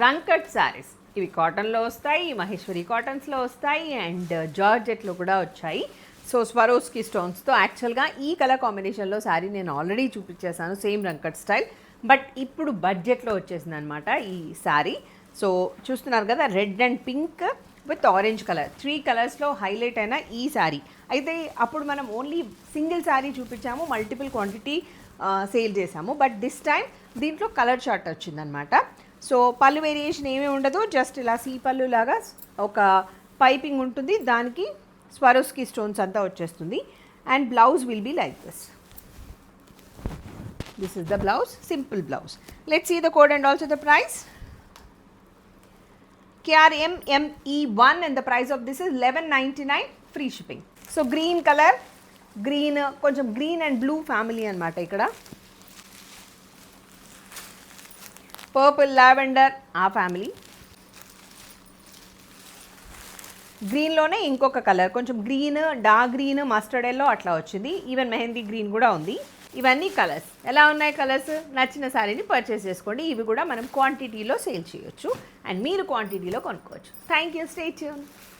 రంగ్ cut saris. ఇవి కాటన్లో వస్తాయి, మహేశ్వరి కాటన్స్లో వస్తాయి, అండ్ జార్జెట్లో కూడా వచ్చాయి. సో స్వరోస్కి స్టోన్స్తో యాక్చువల్గా ఈ కలర్ కాంబినేషన్లో శారీ నేను ఆల్రెడీ చూపించేశాను, సేమ్ రంగ్ కట్ స్టైల్. బట్ ఇప్పుడు బడ్జెట్లో వచ్చేసింది అనమాట ఈ శారీ. సో చూస్తున్నారు కదా, red and pink with orange colour, 3 కలర్స్లో హైలైట్ అయిన ఈ శారీ. అయితే అప్పుడు మనం ఓన్లీ సింగిల్ శారీ చూపించాము, మల్టిపుల్ క్వాంటిటీ సేల్ చేసాము. బట్ దిస్ టైం దీంట్లో కలర్ చార్ట్ వచ్చిందనమాట. సో పళ్ళు వేరియేషన్ ఏమీ ఉండదు, జస్ట్ ఇలా సీ పళ్ళు లాగా ఒక పైపింగ్ ఉంటుంది, దానికి స్వరోస్కి స్టోన్స్ అంతా వచ్చేస్తుంది. And blouse will be like this. This is the blouse, simple blouse. Let's see the code and also the price. KRMME1 and the price of this is 1199, free shipping. So green color, green కొంచెం green and blue family అన్నమాట ఇక్కడ. Purple, lavender ఆ family. గ్రీన్లోనే ఇంకొక colour, కొంచెం green, dark green, mustard yellow అట్లా వచ్చింది. Even mehndi green కూడా ఉంది. ఇవన్నీ కలర్స్. ఎలా ఉన్నాయి కలర్స్? నచ్చిన శారీని పర్చేస్ చేసుకోండి. ఇవి కూడా మనం క్వాంటిటీలో సేల్ చేయొచ్చు అండ్ మీరు క్వాంటిటీలో కొనుక్కోవచ్చు. Thank you, stay tune.